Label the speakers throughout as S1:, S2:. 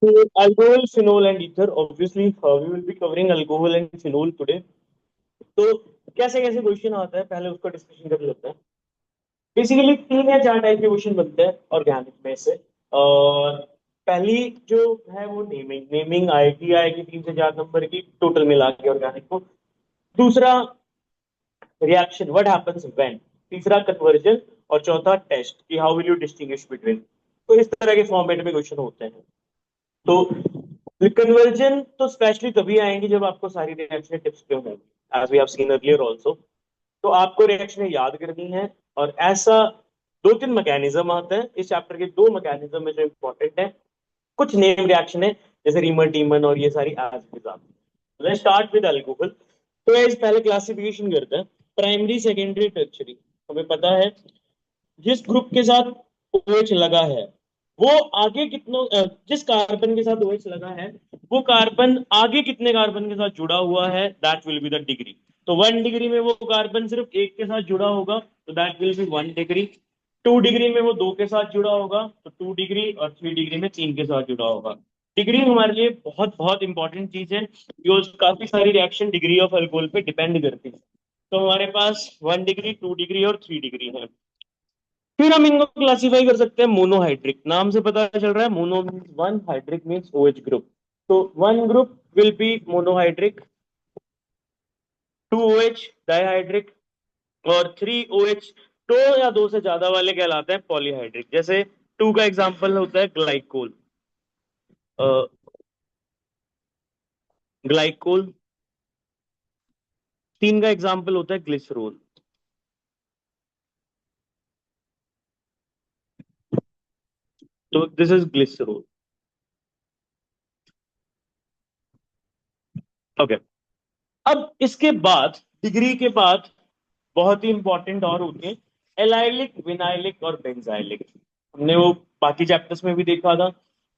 S1: So alcohol, phenol, and ether. Obviously, we will be covering alcohol and phenol today. तो कैसे कैसे question आता है पहले उसको डिस्कशन कर लेते हैं। बेसिकली तीन या चार टाइप के क्वेश्चन बनते हैं ऑर्गेनिक में से। और पहली जो है वो नेमिंग नेमिंग आएगी आएगी 3 से 4 नंबर की टोटल मिला के ऑर्गेनिक को। दूसरा रिएक्शन व्हाट हैपेंस व्हेन। तीसरा कन्वर्जन। और चौथा टेस्ट कि how will you distinguish between. तो इस तरह के फॉर्मेट में क्वेश्चन होते हैं। तो कन्वर्जन तो स्पेशली तभी आएंगे जब आपको सारी रिएक्शन टिप्स पे होंगी, as we have seen earlier also. तो आपको रिएक्शन याद करनी है। और ऐसा दो तीन मैकेनिज्म आता है इस चैप्टर के, दो मैकेनिज्म में जो इंपॉर्टेंट है। कुछ नेम रिएक्शन है जैसे रीमर टीमन और ये सारी एज इट इज आती है। Let's start with alcohol. तो इस पहले क्लासिफिकेशन करते हैं। Primary secondary tertiary. हमें पता है जिस ग्रुप के साथ OH लगा है वो आगे कितनों जिस कार्बन के साथ OH लगा है वो कार्बन आगे कितने कार्बन के साथ जुड़ा हुआ है, that will be the degree. तो 1 डिग्री में वो कार्बन सिर्फ एक के साथ जुड़ा होगा तो that will be 1 degree. 2 degree में वो दो के साथ जुड़ा होगा तो 2 डिग्री, और 3 डिग्री में तीन के साथ जुड़ा होगा। डिग्री हमारे लिए बहुत बहुत इंपॉर्टेंट चीज है, बिकॉज काफी सारी रिएक्शन डिग्री ऑफ अल्कोहल पे डिपेंड करती है। तो हमारे पास 1 डिग्री, 2 डिग्री और 3 डिग्री है। फिर हम इनको क्लासिफाई कर सकते हैं मोनोहाइड्रिक। नाम से पता चल रहा है mono means one, hydric means OH group. तो one group will be monohydric, 2 OH dihydric, और 3 OH दो या दो से ज्यादा वाले कहलाते हैं पॉलीहाइड्रिक। जैसे टू का एग्जांपल होता है ग्लाइकोल। ग्लाइकोल। तीन का एग्जांपल होता है ग्लिसरॉल। तो दिस इज ग्लिसरॉल। ओके। अब इसके बाद डिग्री के बाद बहुत ही इंपॉर्टेंट और होते हैं एलाइलिक, विनाइलिक और बेंजाइलिक। हमने वो बाकी चैप्टर्स में भी देखा था।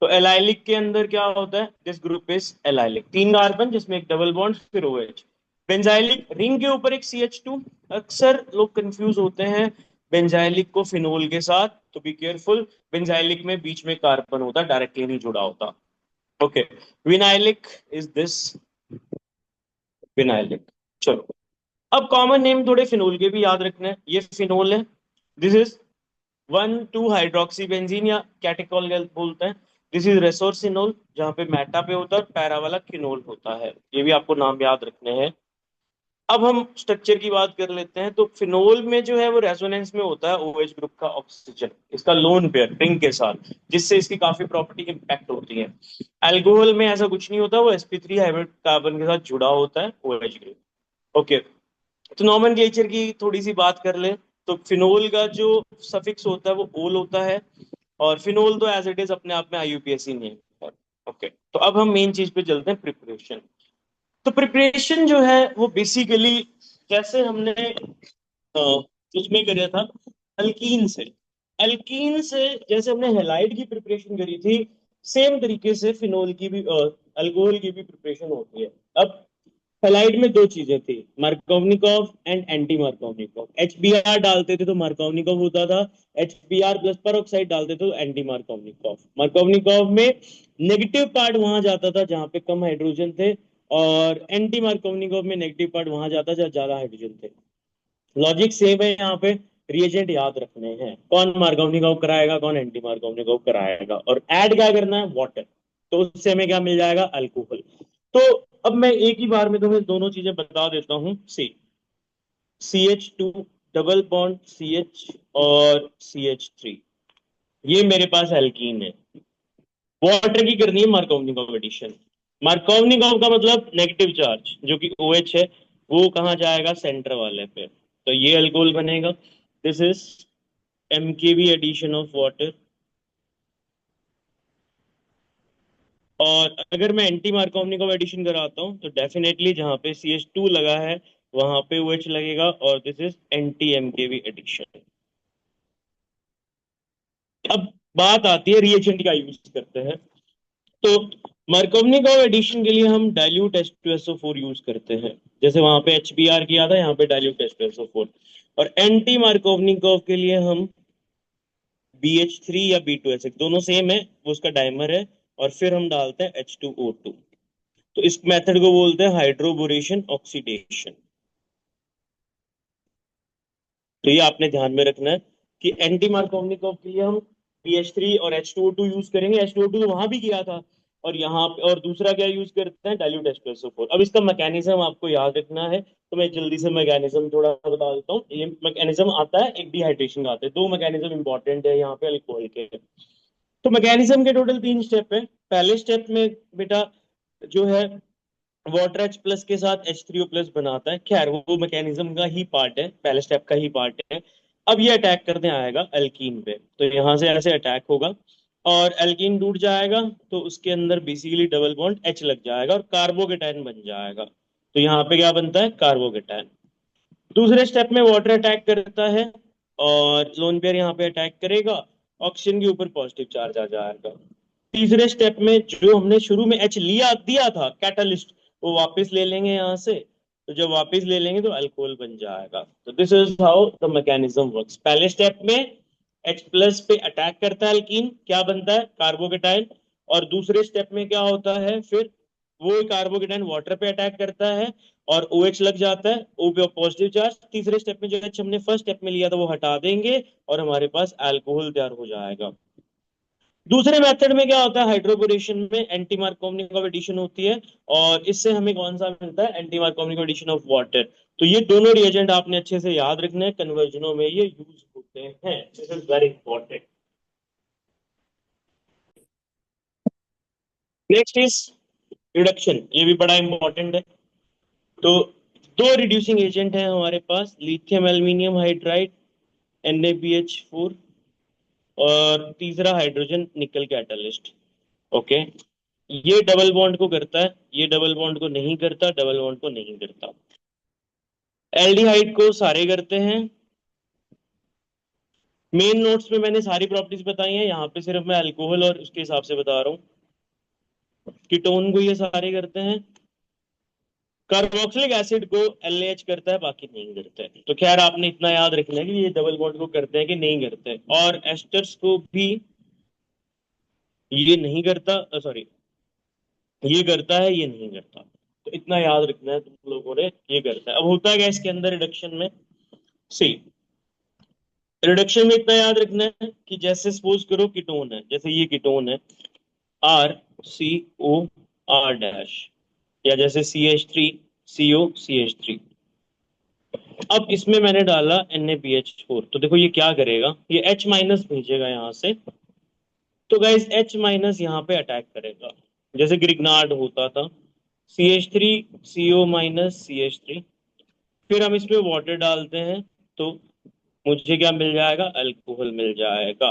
S1: तो एलाइलिक के अंदर क्या होता है, this group is allylic, 3 carbon जिसमें एक डबल बॉन्ड फिर OH। बेंजाइलिक रिंग के ऊपर एक CH2। अक्सर लोग कंफ्यूज होते हैं बेंजाइलिक को फिनोल के साथ, तो बी केयरफुल। बेंजाइलिक में बीच में कार्बन होता है, डायरेक्टली नहीं जुड़ा होता। Okay. Vinylic is this, vinylic. चलो, अब कॉमन नेम थोड़े फिनोल के भी याद रखना है। ये फिनोल है, दिस इज 1,2 हाइड्रोक्सी बेंजीन या कैटेकॉल बोलते हैं। दिस इज रेसोर्सिनोल, जहां पे मेटा पे होता है और पैरा वाला किनोल होता है। ये भी आपको नाम याद रखने हैं। अब हम स्ट्रक्चर की बात कर लेते हैं। तो फिनोल में जो है वो रेजोनेंस में होता है OH ग्रुप का ऑक्सीजन, इसका लोन पेयर रिंग के साथ, जिससे इसकी काफी प्रॉपर्टी इंपैक्ट होती है। अल्कोहल में ऐसा कुछ नहीं होता, वो sp3 हाइब्रिड कार्बन के साथ जुड़ा होता है OH ग्रुप। ओके। तो नॉमेनक्लेचर की थोड़ी सी बात कर ले। तो फिनोल का जो सफिक्स होता है वो ओल होता है। और फिनोल तो एज इट इज अपने आप में IUPAC नेम है। ओके। तो अब हम मेन चीज पे चलते हैं, प्रिपरेशन। तो प्रिपरेशन जो है वो बेसिकली जैसे हमने उसमें करा था अल्कीन से। अल्कीन से जैसे हमने हेलाइड की प्रिपरेशन करी थी, सेम तरीके से फिनोल की भी अल्कोहल की भी प्रिपरेशन होती है। अब हेलाइड में दो चीजें थी, मार्कोवनिकॉव एंड एंटी मार्कोवनिकॉव। HBr डालते थे तो मार्कोवनिकॉव होता था, HBr प्लस पर ऑक्साइड डालते थे तो एंटी मार्कोवनिकॉव। मार्कोवनिकॉव में नेगेटिव पार्ट वहां जाता था जहां पे कम हाइड्रोजन थे, और एंटी मार्कोवनिकॉव में नेगेटिव पार्ट वहां जाता जहाँ ज्यादा हाइड्रोजन थे। लॉजिक सेम है यहाँ पे। रिएजेंट याद रखने हैं, कौन मार्कोवनिकॉव कराएगा कौन एंटी मार्कोवनिकॉव कराएगा, और ऐड क्या करना है, वाटर। तो उससे हमें क्या मिल जाएगा, अल्कोहल। तो अब मैं एक ही बार में तुम्हें दोनों चीजें बता देता हूँ। CH2 डबल बॉन्ड CH और CH3, ये मेरे पास एल्कीन है। वाटर की करनी है मार्कोवनिकॉव एडिशन। मार्कोवनिकॉव का मतलब नेगेटिव चार्ज जो कि OH है, वो कहाँ जाएगा, सेंटर वाले पे। तो ये अल्कोहल बनेगा। This is MKB addition of water. और अगर मैं एंटी मार्कोवनिकॉव एडिशन कराता हूँ तो डेफिनेटली जहां पे CH2 लगा है वहां पे OH लगेगा, और this is anti MKB addition. अब बात आती है रिएजेंट का यूज करते हैं। तो मार्कोवनिकॉव एडिशन के लिए हम डाइल्यूट H2SO4 यूज करते हैं। जैसे वहां पे HBr किया था, यहाँ पे डाइल्यूट H2SO4। और एंटी मार्कोवनिकॉव के लिए हम BH3 या B2H, दोनों सेम है, वो उसका डाइमर है। और फिर हम डालते हैं H2O2। तो इस मेथड को बोलते हैं हाइड्रोबोरेशन ऑक्सीडेशन। तो ये आपने ध्यान में रखना है कि एंटी मार्कोवनिकॉफ के लिए हम BH3 और H2O2 यूज करेंगे। H2O2 तो वहां भी किया था, और यहाँ पे और दूसरा क्या यूज करते हैं, डाइल्यूट H2SO4। अब इसका मैकेनिज्म आपको याद रखना है, तो मैं जल्दी से मैकेनिज्म थोड़ा बता देता हूँ। ये मैकेनिज्म आता है, एक डिहाइड्रेशन का आता है। दो मैकेनिज्म इंपॉर्टेंट है यहाँ पे अल्कोहल के। तो मैकेनिज्म के टोटल 3 स्टेप है। पहले स्टेप में बेटा जो है वाटर H+ के साथ H3O+ बनाता है। खैर वो मैकेनिज्म का ही पार्ट है, पहले स्टेप का ही पार्ट है। अब ये अटैक करने आएगा अल्कीन पे, तो यहाँ से ऐसे अटैक होगा और अल्कीन टूट जाएगा। तो उसके अंदर बेसिकली डबल बॉन्ड H लग जाएगा और कार्बोकेटायन बन जाएगा। तो यहाँ पे क्या बनता है, कार्बोकेटायन। दूसरे स्टेप में वाटर अटैक करता है और लोन पेयर यहाँ पे अटैक करेगा, ऑक्सीजन के ऊपर पॉजिटिव चार्ज आ जाएगा। तीसरे स्टेप में जो हमने शुरू में H लिया दिया था कैटलिस्ट, वो वापस ले लेंगे यहाँ से। तो जब वापस ले लेंगे तो अल्कोहल बन जाएगा। तो this is how the mechanism works. पहले स्टेप में H+ पे अटैक करता है अल्कीन, क्या बनता है, कार्बोकेटाइन। और दूसरे स्टेप में क्या होता है, फिर वो कार्बोकेटाइन वाटर पे अटैक करता है और OH लग जाता है, O पे पॉजिटिव चार्ज। तीसरे स्टेप में जो H हमने फर्स्ट स्टेप में लिया था वो हटा देंगे और हमारे पास अल्कोहल तैयार हो जाएगा। दूसरे मेथड में क्या होता है, हाइड्रोबोरेशन में एंटी मार्कोवनिक एडिशन होती है, और इससे हमें कौन सा मिलता है, एंटी मार्कोवनिक एडिशन ऑफ वाटर। तो ये दोनों रिएजेंट आपने अच्छे से याद रखने हैं, कन्वर्जनों में ये यूज होते हैं। This is very important. Next is reduction, ये भी बड़ा इंपॉर्टेंट है। तो दो रिड्यूसिंग एजेंट हैं हमारे पास, लिथियम एल्यूमिनियम हाइड्राइड NaBH4, और तीसरा हाइड्रोजन निकल कैटलिस्ट। ओके, ये डबल बॉन्ड को करता है, ये डबल बॉन्ड को नहीं करता, डबल बॉन्ड को नहीं करता। एल्डिहाइड को सारे करते हैं। मेन नोट्स में मैंने सारी प्रॉपर्टीज बताई हैं, यहाँ पे सिर्फ मैं अल्कोहल और उसके हिसाब से बता रहा हूँ। कीटोन को ये सारे करते हैं। कार्बोक्सिलिक एसिड को LAH करता है, बाकी नहीं करता है। तो खैर आपने इतना याद रखना है कि ये डबल बॉन्ड को करते हैं कि नहीं करते हैं। और एस्टर्स को भी ये नहीं करता, सॉरी ये करता है, ये नहीं करता। तो इतना याद रखना है तुम लोगों ने, ये करता है। अब होता है क्या इसके अंदर रिडक्शन में, सी रिडक्शन में इतना याद रखना है कि जैसे सपोज करो कीटोन है, जैसे ये कीटोन है RCOR डैश, या जैसे CH3COCH3। अब इसमें मैंने डाला NaBH4, तो देखो ये क्या करेगा, ये H- भेजेगा यहाँ से। तो गाइस H- यहाँ पे अटैक करेगा, जैसे ग्रिग्नार्ड होता था, CH3CO-CH3। फिर हम इसमें वाटर डालते हैं, तो मुझे क्या मिल जाएगा, अल्कोहल मिल जाएगा,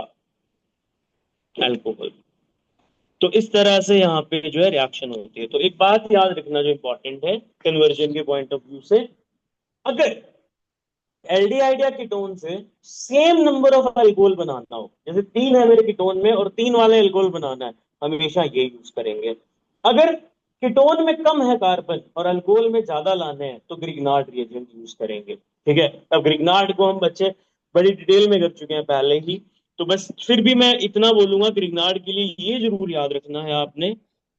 S1: अल्कोहल। तो इस तरह से यहाँ पे जो है रिएक्शन होती है। तो एक बात याद रखना जो इंपॉर्टेंट है कन्वर्जन के पॉइंट ऑफ व्यू से, अगर एल्डिहाइड या कीटोन से सेम नंबर ऑफ अल्कोहल बनाना हो, जैसे 3 है मेरे कीटोन में और 3 वाले अल्कोहल बनाना है, हमेशा ये यूज करेंगे। अगर कीटोन में कम है कार्बन और अल्कोहल में ज्यादा लाने हैं, तो ग्रिग्नार्ड रिएजेंट यूज करेंगे। ठीक है, अब ग्रिग्नार्ड को हम बच्चे बड़ी डिटेल में कर चुके हैं पहले ही, तो बस फिर भी मैं इतना बोलूंगा, ग्रिग्नार्ड के लिए ये जरूर याद रखना है आपने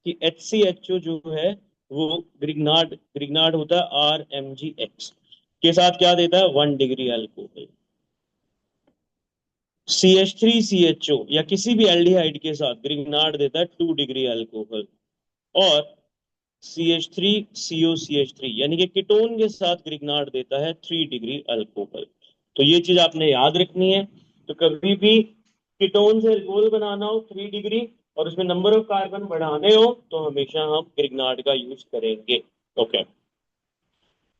S1: कि HCHO जो है वो ग्रिग्नार्ड ग्रिग्नार्ड होता है RMgX के साथ क्या देता है, 1 डिग्री अल्कोहल। CH3CHO या किसी भी एल्डिहाइड के साथ ग्रिग्नार्ड देता है 2 डिग्री अल्कोहल। और CH3COCH3 यानी कि कीटोन के साथ ग्रिग्नार्ड देता है 3 डिग्री अल्कोहल। तो ये चीज आपने याद रखनी है। तो कभी भी कीटोन से अल्कोहल बनाना हो 3 डिग्री और उसमें नंबर ऑफ कार्बन बढ़ाने हो, तो हमेशा हम ग्रिग्नार्ड का यूज करेंगे। ओके,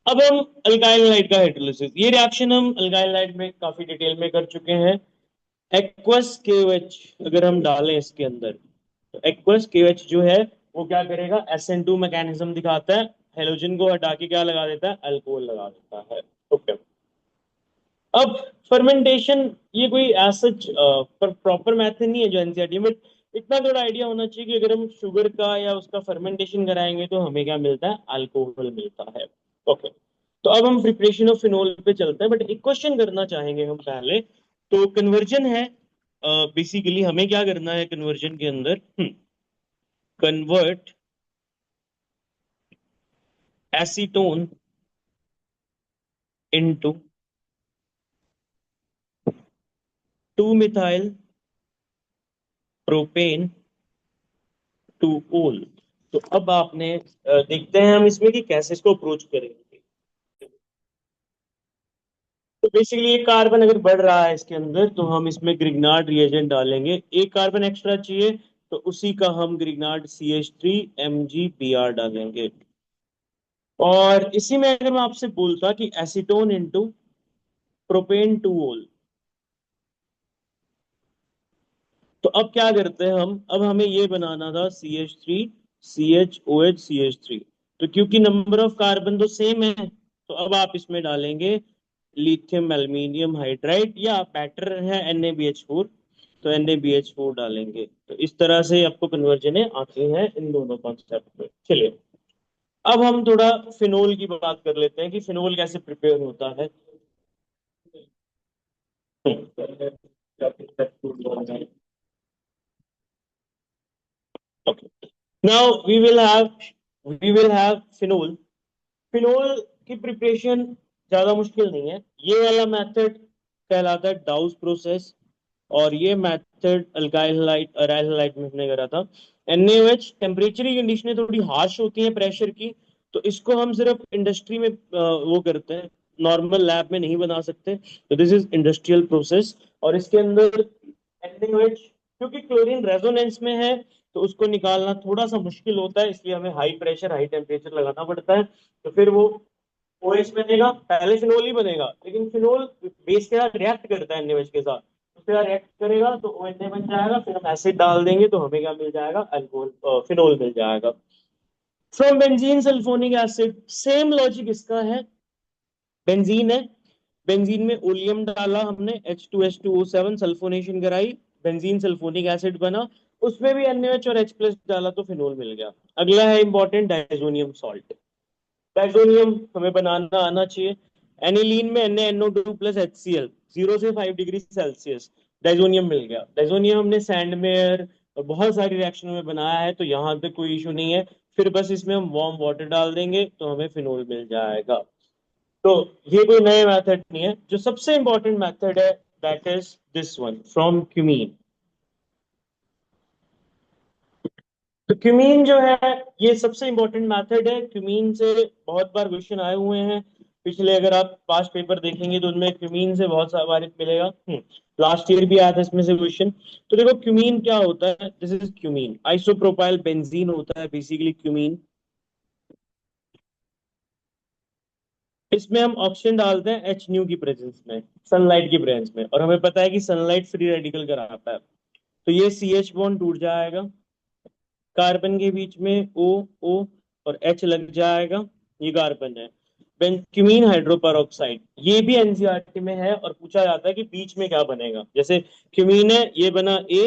S1: अब हम अल्काइल हाइड का हाइड्रोलिसिस, ये रिएक्शन हम अल्काइल हाइड में काफी डिटेल में कर चुके हैं। एक्वस KOH अगर हम डालें इसके अंदर, तो एक्वस KOH जो है वो क्या करेगा, SN2 मैकेनिज्म दिखाता है, हेलोजन को हटा के क्या लगा देता है, अल्कोहल लगा देता है। ओके, अब फर्मेंटेशन ये कोई सच प्रॉपर मेथड नहीं है जो एनसीईआरटी में, इतना थोड़ा आइडिया होना चाहिए कि अगर हम शुगर का या उसका फर्मेंटेशन कराएंगे तो हमें क्या मिलता है, अल्कोहल मिलता है। ओके, तो अब हम प्रिपरेशन ऑफ फिनोल पे चलते हैं, बट एक क्वेश्चन करना चाहेंगे हम पहले। तो कन्वर्जन है, बेसिकली हमें क्या करना है कन्वर्जन के अंदर, convert acetone into 2-methyl propane two ओल। तो अब आपने देखते हैं हम इसमें कि कैसे इसको अप्रोच करेंगे। तो बेसिकली ये कार्बन अगर बढ़ रहा है इसके अंदर तो हम इसमें ग्रिग्नार्ड रिएजेंट डालेंगे। एक कार्बन एक्स्ट्रा चाहिए तो उसी का हम ग्रिग्नार्ड CH3 Mg Br डालेंगे। और इसी में अगर मैं आपसे बोलता कि एसीटोन इंटू प्रोपेन टू ओल, तो अब क्या करते हैं हम, अब हमें ये बनाना था CH3 CHOH CH3। तो क्योंकि नंबर ऑफ कार्बन तो सेम है तो अब आप इसमें डालेंगे लिथियम एल्यूमिनियम हाइड्राइड, या बेटर है Na BH4, तो Na BH4 डालेंगे। तो इस तरह से आपको कन्वर्जन आती हैं इन दोनों कॉन्सेप्ट में। चलिए अब हम थोड़ा फिनोल की बात कर लेते हैं कि फिनोल कैसे प्रिपेयर होता है। Okay. Now we will have phenol. Phenol की प्रिपरेशन ज्यादा मुश्किल नहीं है। ये वाला मेथड कहलाता है डाउस प्रोसेस, और ये method alkyl hide aryl hide में हमने करा था। NaOH टेम्परेचर की कंडीशनें थोड़ी हार्श होती हैं प्रेशर की, तो इसको हम सिर्फ इंडस्ट्री में वो करते हैं, नॉर्मल लैब में नहीं बना सकते। तो दिस इज इंडस्ट्रियल प्रोसेस। और इसके अंदर NaOH क्योंकि क्लोरीन रेजोनेंस में है तो उसको निकालना थोड़ा सा मुश्किल होता है, इसलिए हमें हाई प्रेशर हाई टेम्परेचर लगाना पड़ता है। तो फिर वो OH बनेगा, पहले फिनोल ही बनेगा, लेकिन फिनोल बेस के साथ रिएक्ट करता है NaOH के साथ, उसके साथ रिएक्ट करेगा तो ONA बन जाएगा, फिर हम एसिड डाल देंगे तो हमें क्या मिल जाएगा, अल्कोहल फिनोल मिल जाएगा। From benzene sulphonic acid, same logic इसका है। बेंजीन है, बेंजीन में ओलियम डाला हमने, H2H2O7 सल्फोनेशन कराई, बेंजीन सल्फोनिक एसिड बना, उसमें भी NaOH और H प्लस डाला तो फिनोल मिल गया। अगला है इंपॉर्टेंट डायजोनियम सॉल्ट। डायजोनियम हमें बनाना आना चाहिए। एनिलीन में NaNO2 प्लस HCl 0 से 5 डिग्री सेल्सियस डायजोनियम मिल गया। डायजोनियम हमने सैंडमेयर और बहुत सारी रिएक्शन में बनाया है तो यहाँ पे कोई इशू नहीं है। फिर बस इसमें हम वार्म वाटर डाल देंगे तो हमें फिनोल मिल जाएगा। तो ये कोई नए मेथड नहीं है। जो सबसे इंपॉर्टेंट मेथड है that is this one from cumene. तो क्यूमीन जो है ये सबसे इंपॉर्टेंट मेथड है। क्यूमीन से बहुत बार क्वेश्चन आए हुए हैं पिछले, अगर आप पास्ट पेपर देखेंगे तो उनमें क्यूमीन से बहुत सारा बार मिलेगा। लास्ट ईयर भी आया था इसमें से क्वेश्चन। तो देखो क्यूमीन क्या होता है, this is cumene, isopropyl benzene होता है बेसिकली क्यूमीन। इसमें हम ऑक्सीजन डालते हैं एच न्यू की प्रेजेंस में, सनलाइट की प्रेजेंस में, और हमें पता है कि सनलाइट फ्री रेडिकल कराता है। तो ये CH बॉन्ड टूट जाएगा, कार्बन के बीच में O और H लग जाएगा, ये कार्बन है। बेंजीन हाइड्रोपर ऑक्साइड, ये भी NCERT में है और पूछा जाता है कि बीच में क्या बनेगा। जैसे क्यूमीन है, ये बना A,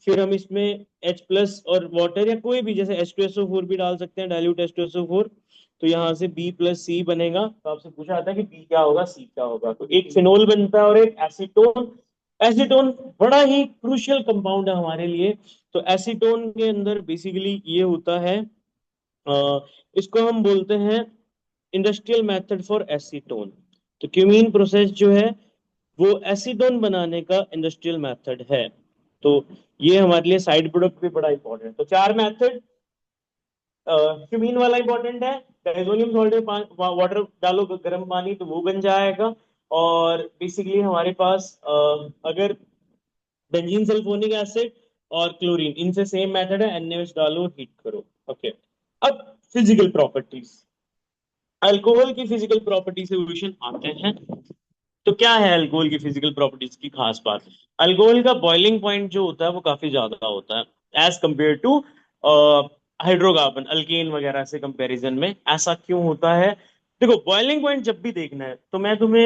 S1: फिर हम इसमें H प्लस और वाटर या कोई भी, जैसे H2SO4 भी डाल सकते हैं, डाइल्यूट H2SO4, तो यहाँ से B प्लस C बनेगा। तो आपसे पूछा जाता है कि B क्या होगा C क्या होगा, तो एक फिनोल बनता है और एक एसीटोन। एसीटोन बड़ा ही क्रूशियल कंपाउंड है हमारे लिए। तो एसीटोन के अंदर बेसिकली ये होता है, इसको हम बोलते हैं इंडस्ट्रियल मेथड फॉर एसीटोन। तो क्यूमीन प्रोसेस जो है वो एसीटोन बनाने का इंडस्ट्रियल मेथड है। तो ये हमारे लिए साइड प्रोडक्ट भी बड़ा इंपॉर्टेंट है। तो चार मेथड, क्यूमीन वाला इंपॉर्टेंट है, डायजोनियम सॉल्ट में वाटर डालो गर्म पानी तो वो बन जाएगा। और बेसिकली हमारे पास अगर बेंजीन सल्फोनिक एसिड और क्लोरीन, इनसे सेम मेथड है, NaOH डालो हीट करो। ओके, अब फिजिकल प्रॉपर्टीज, अल्कोहल की फिजिकल प्रॉपर्टी से क्वेश्चन आते हैं। तो क्या है अल्कोहल की फिजिकल प्रॉपर्टीज की खास बात? अल्कोहल का बॉइलिंग पॉइंट जो होता है वो काफी ज्यादा होता है as compare to hydrocarbon alkane वगैरह से कंपैरिजन में। ऐसा क्यों होता है? देखो बॉइलिंग पॉइंट जब भी देखना है तो मैं तुम्हें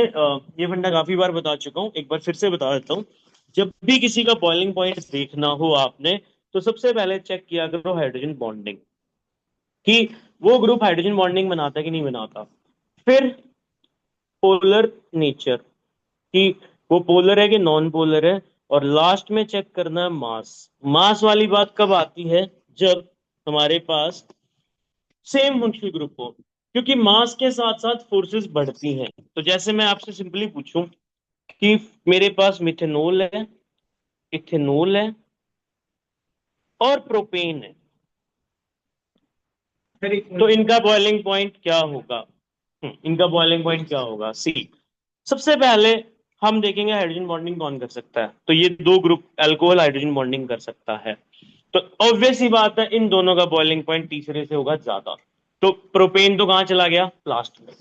S1: ये फंडा काफी बार बता चुका हूँ, एक बार फिर से बता देता हूँ। जब भी किसी का बॉइलिंग पॉइंट देखना हो आपने, तो सबसे पहले चेक किया करो हाइड्रोजन बॉन्डिंग, कि वो ग्रुप हाइड्रोजन बॉन्डिंग बनाता है कि नहीं बनाता। फिर पोलर नेचर, कि वो पोलर है कि नॉन पोलर है। और लास्ट में चेक करना है मास। मास वाली बात कब आती है? जब हमारे पास सेम फंक्शनल ग्रुप हो, क्योंकि मास के साथ साथ फोर्सेस बढ़ती हैं। तो जैसे मैं आपसे सिंपली पूछूं कि मेरे पास मिथेनॉल है, इथेनॉल है और प्रोपेन है, तो इनका बॉइलिंग पॉइंट क्या होगा? इनका बॉइलिंग पॉइंट क्या होगा? सी, सबसे पहले हम देखेंगे हाइड्रोजन बॉन्डिंग कौन कर सकता है। तो ये दो ग्रुप अल्कोहल हाइड्रोजन बॉन्डिंग कर सकता है, तो ऑब्वियस ही बात है इन दोनों का बॉइलिंग पॉइंट तीसरे से होगा ज्यादा। तो प्रोपेन तो कहाँ चला गया? लास्ट में।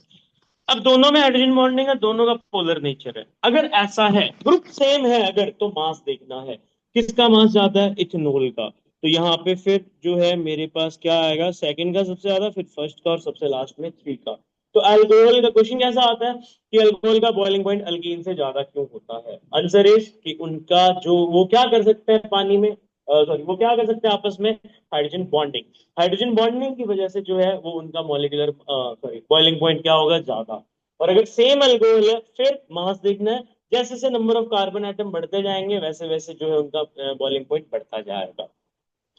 S1: अब दोनों में हाइड्रोजन बॉन्डिंग है, दोनों का पोलर नेचर है। अगर ऐसा है, ग्रुप सेम है अगर, तो मास देखना है, किसका मास ज्यादा है? इथेनॉल का। तो यहाँ पे फिर जो है मेरे पास क्या आएगा? सेकंड का सबसे ज्यादा, फिर फर्स्ट का, और सबसे लास्ट में थ्री का। तो अल्कोहल का क्वेश्चन कैसा आता है कि अल्कोहल का बॉइलिंग पॉइंट अल्कीन से ज्यादा क्यों होता है? आंसर इज कि उनका जो वो क्या कर सकते हैं पानी में, सॉरी वो क्या कर सकते हैं आपस में? Hydrogen bonding. हाइड्रोजन बॉन्डिंग की वजह से जो है वो उनका मॉलिक्यूलर सॉरी बॉइलिंग पॉइंट क्या होगा? ज्यादा। और अगर सेम अल्कोहल है, फिर मास देखना है, जैसे जैसे नंबर ऑफ कार्बन एटम बढ़ते जाएंगे वैसे वैसे जो है उनका बॉइलिंग पॉइंट बढ़ता जाएगा।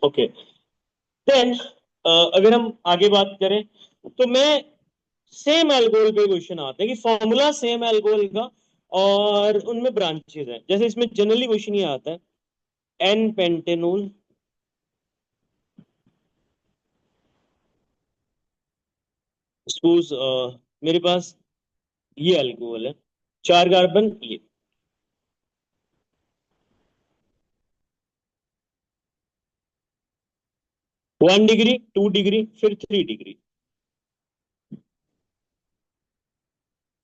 S1: ओके, देन अगर हम आगे बात करें, तो मैं सेम अल्कोहल पे क्वेश्चन आते हैं कि फॉर्मूला सेम है अल्कोहल का और उनमें ब्रांचेस हैं। जैसे इसमें जनरली क्वेश्चन ये आता है, एन पेंटेनॉल, सपोज मेरे पास ये अल्कोहल है, चार कार्बन ये, 1 डिग्री, 2 डिग्री, फिर 3 डिग्री।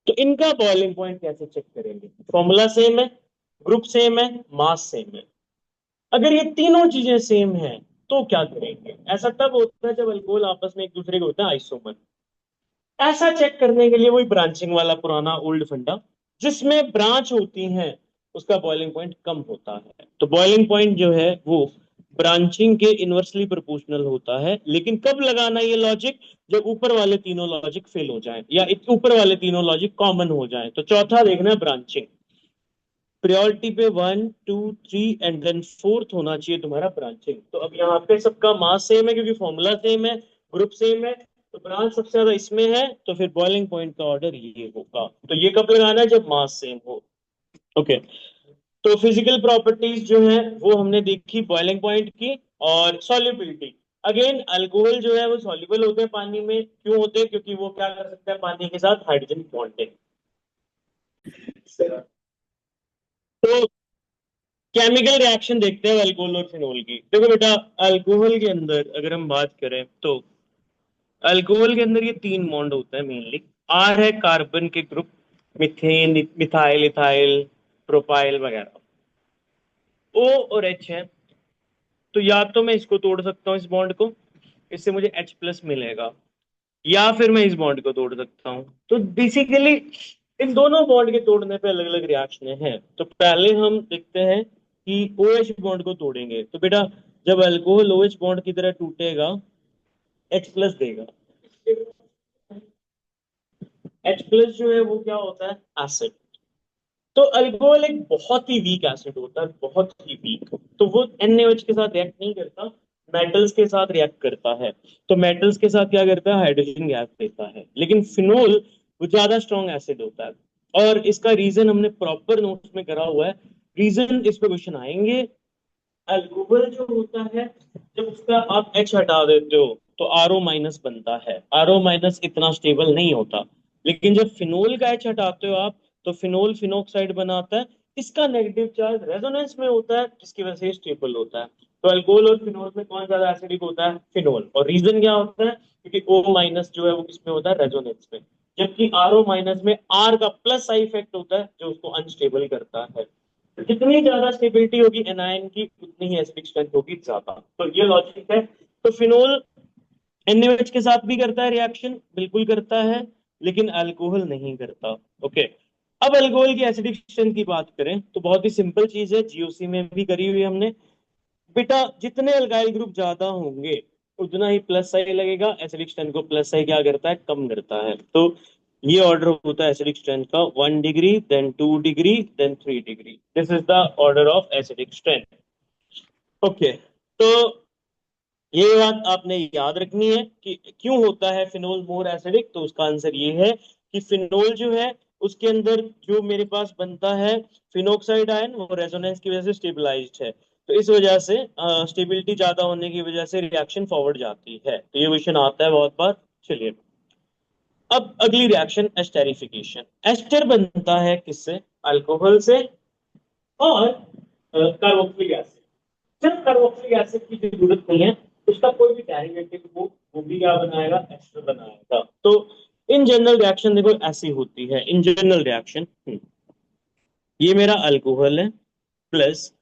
S1: तो इनका बॉइलिंग पॉइंट कैसे चेक करेंगे? फॉर्मूला सेम है, ग्रुप सेम है, मास सेम है। अगर ये तीनों चीजें सेम हैं तो क्या करेंगे? ऐसा तब होता है जब अल्कोहल आपस में एक दूसरे के होता है आइसोमर। ऐसा चेक करने के लिए वही ब्रांचिंग वाला पुराना ओल्ड फंडा, जिसमें ब्रांच होती हैं उसका बॉइलिंग पॉइंट कम होता है। तो बॉइलिंग पॉइंट जो है वो ब्रांचिंग के इनवर्सली प्रोपोर्शनल होता है। लेकिन कब लगाना ये लॉजिक? जब ऊपर वाले तीनों लॉजिक फेल हो जाएं या ऊपर वाले तीनों लॉजिक कॉमन हो जाएं। तो चौथा देखना है ब्रांचिंग। प्रायोरिटी पे 1, 2, 3 एंड देन फोर्थ होना चाहिए तुम्हारा ब्रांचिंग। तो अब यहाँ पे सबका मास सेम है क्योंकि फॉर्मूला सेम है, ग्रुप सेम है, तो ब्रांच सबसे ज्यादा इसमें है, तो फिर बॉइलिंग पॉइंट का ऑर्डर ये होगा। तो ये कब लगाना है? जब मास सेम हो। ओके, तो फिजिकल प्रॉपर्टीज जो है वो हमने देखी बॉइलिंग पॉइंट की। और सॉल्युबिलिटी, अगेन अल्कोहल जो है वो सॉल्युबल होते हैं पानी में। क्यों होते हैं? क्योंकि वो क्या कर सकते हैं पानी के साथ? Hydrogen bonding. तो केमिकल रिएक्शन देखते हैं अल्कोहल और फिनोल की। देखो बेटा, अल्कोहल के अंदर अगर हम बात करें तो अल्कोहल के अंदर ये तीन बॉन्ड होते हैं मेनली। आर है कार्बन के group, methane, methyl, ethyl, propyl वगैरह। ओ और एच है, तो या तो मैं इसको तोड़ सकता हूँ इस बॉन्ड को, इससे मुझे H प्लस मिलेगा, या फिर मैं इस बॉन्ड को तोड़ सकता हूँ। तो बेसिकली इन दोनों बॉन्ड के तोड़ने पे अलग अलग रिएक्शन हैं। तो पहले हम देखते हैं कि OH बॉन्ड को तोड़ेंगे। तो बेटा जब अल्कोहल OH बॉन्ड की तरह टूटेगा, H प्लस देगा। H प्लस जो है वो क्या होता है? एसिड। तो अल्कोहल एक बहुत ही वीक एसिड होता है, बहुत ही वीक। तो वो NaOH के साथ रिएक्ट नहीं करता, मेटल्स के साथ रिएक्ट करता है। तो मेटल्स के साथ क्या करता है? हाइड्रोजन गैस देता है। लेकिन फिनोल वो ज्यादा स्ट्रॉन्ग एसिड होता है, और इसका रीजन हमने प्रॉपर नोट्स में करा हुआ है। रीजन इस पे क्वेश्चन आएंगे। अल्कोहल जो होता है, जब उसका आप H हटा देते हो तो RO माइनस बनता है। RO माइनस इतना स्टेबल नहीं होता। लेकिन जब फिनोल का H हटाते हो आप, तो फिनोल फिनोक्साइड बनाता है। इसका नेगेटिव चार्ज रेजोनेंस में होता है, जिसकी वजह से स्टेबल होता है। तो अल्कोहल और फिनोल में कौन ज्यादा एसिडिक होता है? फिनोल। और रीजन क्या होता है? क्योंकि O माइनस जो है वो किसमें होता है? रेजोनेंस में। जबकि RO माइनस में R का प्लस साइड इफेक्ट होता है जो उसको अनस्टेबल करता है। जितनी ज्यादा स्टेबिलिटी होगी एनायन की, उतनी ही एसिडिक स्ट्रेंथ होगी ज्यादा। तो ये लॉजिक है। तो फिनोल NaOH के साथ भी करता है रिएक्शन, बिल्कुल करता है, लेकिन अल्कोहल नहीं करता। ओके, अब अल्कोहल की एसिडिक स्ट्रेंथ की बात करें तो बहुत ही सिंपल चीज है, GOC में भी करी हुई है हमने। बेटा जितने अल्काइल ग्रुप ज्यादा होंगे उतना ही प्लस साइन लगेगा। एसिडिक स्ट्रेंथ को प्लस साइन क्या करता है? कम करता है। तो ये ऑर्डर होता है एसिडिक स्ट्रेंथ का, 1 degree, then 2 degree, then 3 degree. This is the order of acidic strength. Okay, तो ये बात आपने याद रखनी है कि क्यों होता है फिनोल मोर एसिडिक। तो उसका आंसर ये है कि फिनोल जो है उसके अंदर जो मेरे पास बनता है फिनोक्साइड आयन, वो रेजोनेंस की वजह से स्टेबलाइज्ड है। तो इस वजह से स्टेबिलिटी ज्यादा होने की वजह से रिएक्शन फॉरवर्ड जाती है। तो ये क्वेश्चन आता है बहुत बार। चलिए, अब अगली रिएक्शन एस्टेरिफिकेशन। एस्टर बनता है किससे? अल्कोहल से और कार्बोक्सिलिक एसिड। सिर्फ कार्बोक्सिलिक एसिड की जरूरत नहीं है, उसका कोई भी डेरिवेटिव वो भी क्या बनाएगा? एस्टर बनाएगा। तो इन जनरल रिएक्शन देखो ऐसी होती है। इन जनरल रिएक्शन ये मेरा अल्कोहल है प्लस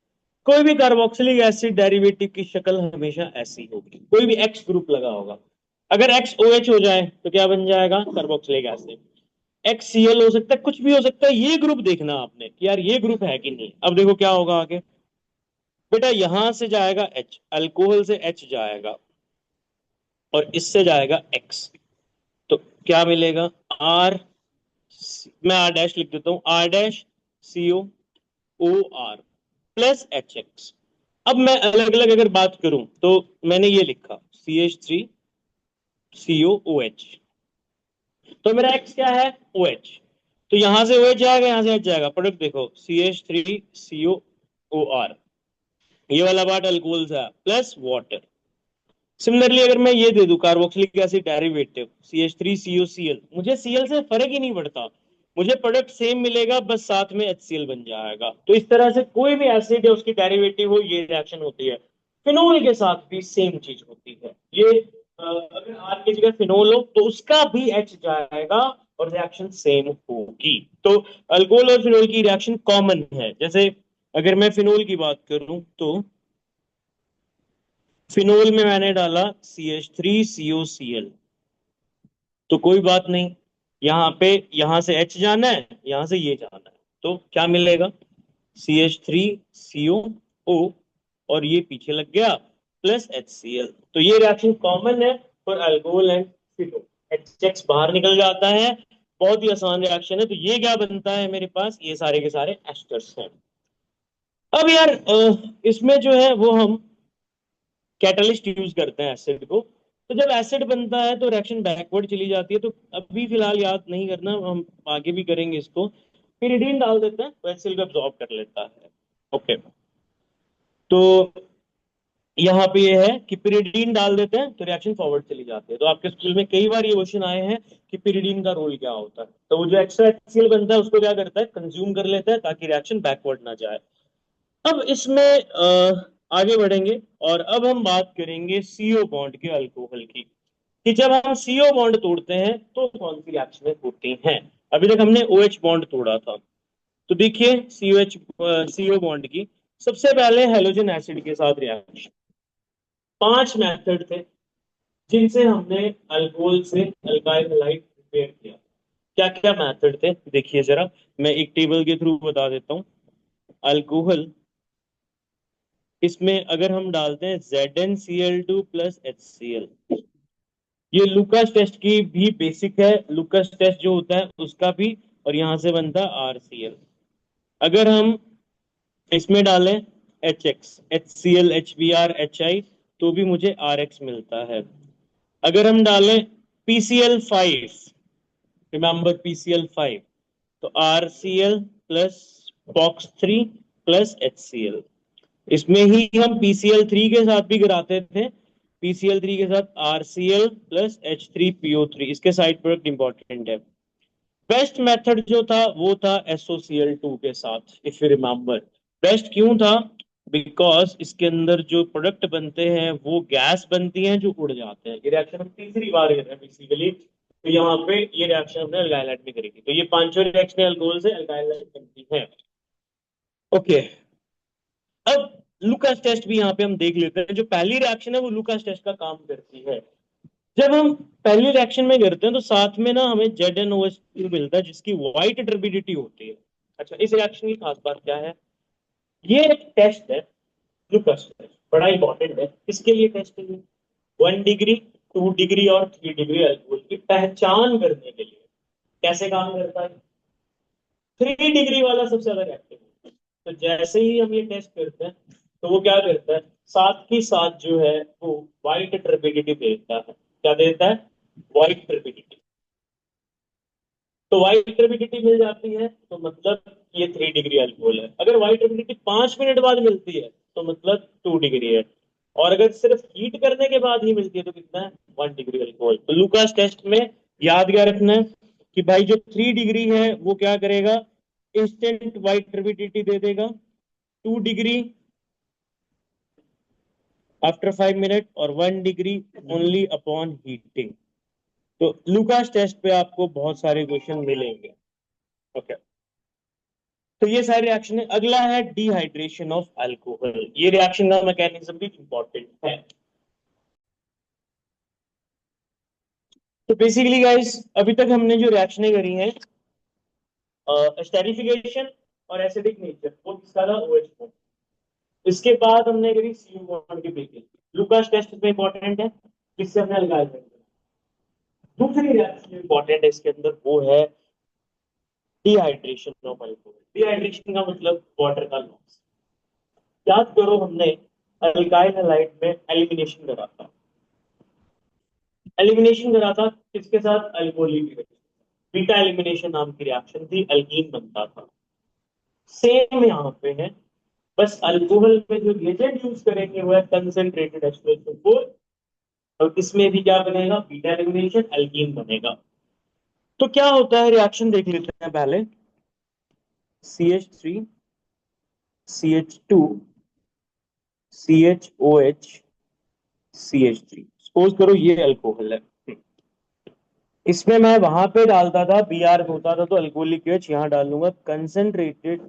S1: कोई भी कार्बोक्सिलिक एसिड डेरिवेटिव की शक्ल हमेशा ऐसी होगी, कोई भी एक्स ग्रुप लगा होगा। अगर एक्स ओ एच हो जाए तो क्या बन जाएगा? Carboxylic acid. X C L हो सकता है, कुछ भी हो सकता है। ये ग्रुप देखना आपने कि यार ये ग्रुप है कि नहीं। अब देखो क्या होगा आगे। बेटा यहां से जाएगा एच, अल्कोहल से एच जाएगा और इससे जाएगा एक्स। तो क्या मिलेगा? आर, मैं आर डैश लिख देता हूं, R dash C O O R plus H X. अब मैं अलग अलग अगर बात करूं तो मैंने ये लिखा C H three C O O H. तो मेरा एक्स क्या है? O H. तो यहां से ओ एच जाएगा, यहां से एच जाएगा, प्रोडक्ट देखो C H three C O O R, ये वाला पार्ट अल्कोहल से प्लस वाटर। सिमिलरली अगर मैं ये दे दूं carboxylic acid derivative C H three C O C L, मुझे सीएल से फर्क ही नहीं पड़ता, मुझे प्रोडक्ट सेम मिलेगा, बस साथ में एच सी एल बन जाएगा। तो इस तरह से कोई भी एसिड है उसकी डेरिवेटिव हो, ये रिएक्शन होती है। फिनोल के साथ भी सेम चीज होती है ये। अगर आर की जगह फिनोल हो तो उसका भी एच जाएगा और रिएक्शन सेम होगी। तो अल्कोहल और फिनोल की रिएक्शन कॉमन है। जैसे अगर मैं फिनोल की बात करूं तो फिनोल में मैंने डाला सी H three C O C L, तो कोई बात नहीं, यहाँ पे यहाँ से एच जाना है, यहाँ से ये जाना है, तो क्या मिलेगा? सी एच थ्री सी ओ ओ और ये पीछे लग गया प्लस एच सी एल। तो ये रिएक्शन कॉमन है for alcohol and phenol. H X बाहर निकल जाता है, बहुत ही आसान रिएक्शन है। तो ये क्या बनता है मेरे पास? ये सारे के सारे एस्टर्स हैं। अब यार इसमें जो है वो हम कैटलिस्ट यूज करते हैं एसिड को। तो जब एसिड बनता है तो रिएक्शन बैकवर्ड चली जाती है। तो अभी फिलहाल याद नहीं करना, हम आगे भी करेंगे इसको। पिरिडीन डाल देते हैं तो एचसीएल को एब्जॉर्ब कर लेता है। ओके, तो यहाँ पे ये है कि पिरिडीन डाल देते हैं तो रिएक्शन फॉरवर्ड चली जाती है। तो आपके स्कूल में कई बार ये क्वेश्चन आए हैं कि पिरिडीन का रोल क्या होता है। तो वो जो एक्स्ट्रा एचसीएल बनता है उसको क्या करता है? कंज्यूम कर लेता है ताकि रिएक्शन बैकवर्ड ना जाए। अब इसमें आगे बढ़ेंगे और अब हम बात करेंगे सीओ बॉन्ड के अल्कोहल की, कि जब हम सीओ बॉन्ड तोड़ते हैं तो कौन सी रिएक्शनें होती हैं। अभी तक हमने ओ एच बॉन्ड तोड़ा था। तो देखिए सीओ बॉन्ड की सबसे पहले हेलोजन एसिड के साथ रिएक्शन। 5 मेथड थे जिनसे हमने अल्कोहल से अल्काइल हलाइड प्रिपेयर किया। क्या क्या मेथड थे देखिए जरा, मैं एक टेबल के थ्रू बता देता हूँ। अल्कोहल, इसमें अगर हम डालते हैं ZnCl2 प्लस HCl, ये लुकास टेस्ट की भी बेसिक है। लुकास टेस्ट जो होता है उसका भी, और यहां से बनता है RCl। अगर हम इसमें डालें HX HCl HBr HI, तो भी मुझे RX मिलता है। अगर हम डालें PCl5, रिमेंबर PCl5, तो RCl plus POX3 plus HCl। इसमें ही हम PCl3 के साथ भी गिराते थे, PCl3 के साथ RCl प्लस H3PO3, इसके साइड प्रोडक्ट इंपॉर्टेंट है। बेस्ट मेथड जो था वो था SOCl2 के साथ, इफ यू रिमेंबर। बेस्ट क्यों था? बिकॉज इसके अंदर जो प्रोडक्ट बनते हैं वो गैस बनती हैं जो उड़ जाते हैं। ये रिएक्शन हम तीसरी बार कर रहे हैं बेसिकली। तो यहाँ पे ये रिएक्शन हमने अल्काइल हाइड में करी थी। तो ये पांचों रिएक्शन अल्कोहल से अल्काइल हाइड बनती है। ओके, अब लुकास टेस्ट भी यहाँ पे हम देख लेते हैं। जो पहली रिएक्शन है वो लुकास टेस्ट का काम करती है। जब हम पहली रिएक्शन में करते हैं तो साथ में ना हमें ZnOH मिलता है जिसकी वाइट टर्बिडिटी होती है। अच्छा, इस रिएक्शन की खास बात क्या है? ये एक टेस्ट है, लुकास टेस्ट, बड़ा इंपॉर्टेंट है। किसके लिए टेस्ट है? 1 डिग्री, 2 डिग्री और 3 डिग्री अल्कोहल की पहचान करने के लिए। कैसे काम करता है? 3 डिग्री वाला सबसे ज्यादा रिएक्टिव है। तो जैसे ही हम ये टेस्ट करते हैं तो वो क्या करता है? साथ ही साथ जो है वो वाइट टर्बिडिटी देता है। क्या देता है? White turbidity. तो वाइट टर्बिडिटी मिल जाती है तो मतलब ये 3 डिग्री अल्कोहल है। अगर वाइट टर्बिडिटी 5 मिनट बाद मिलती है तो मतलब 2 डिग्री है। और अगर सिर्फ हीट करने के बाद ही मिलती है तो कितना है? 1 डिग्री अल्कोहल। तो लूकास टेस्ट में याद क्या रखना है कि भाई जो 3 डिग्री है वो क्या करेगा? इंस्टेंट वाइट टर्बिडिटी दे देगा। 2 डिग्री आफ्टर 5 मिनट और 1 डिग्री ओनली अपॉन हीटिंग। तो लूकास टेस्ट पे आपको बहुत सारे क्वेश्चन मिलेंगे। ओके। तो ये सारे रिएक्शन है। अगला है डिहाइड्रेशन ऑफ अल्कोहल। ये रिएक्शन का मैकेनिज्म भी इंपॉर्टेंट है। तो बेसिकली गाइस अभी तक हमने जो रिएक्शनें करी हैं, एस्टेरिफिकेशन और एसिडिक नेचर, वो किसका था? OH। इसके बाद हमने करी CO बॉन्ड की ब्रेकिंग। लूकास टेस्ट में इंपॉर्टेंट है, किससे हमने लगाया था। दूसरी रिएक्शन इंपॉर्टेंट है इसके अंदर, वो है डिहाइड्रेशन ऑफ अल्कोहल। डिहाइड्रेशन का मतलब वाटर का लॉस। याद करो हमने अल्काइल हैलाइड में एलिमिनेशन करा था। एलिमिनेशन करा था किसके साथ? अल्कोहलिक। बीटा एलिमिनेशन नाम की रिएक्शन थी, अल्कीन बनता था। सेम यहाँ पे है, बस अल्कोहल में जो रिएजेंट यूज करेंगे वो है कंसंट्रेटेड H2SO4। और इसमें भी क्या बनेगा? बीटा एलिमिनेशन, अल्कीन बनेगा। तो क्या होता है रिएक्शन देख लेते हैं पहले। CH3 CH2 CHOH CH3। Suppose करो ये अल्कोहल है। इसमें मैं वहां पे डालता था Br होता था तो अल्कोहलिक H, यहाँ डालूंगा कंसंट्रेटेड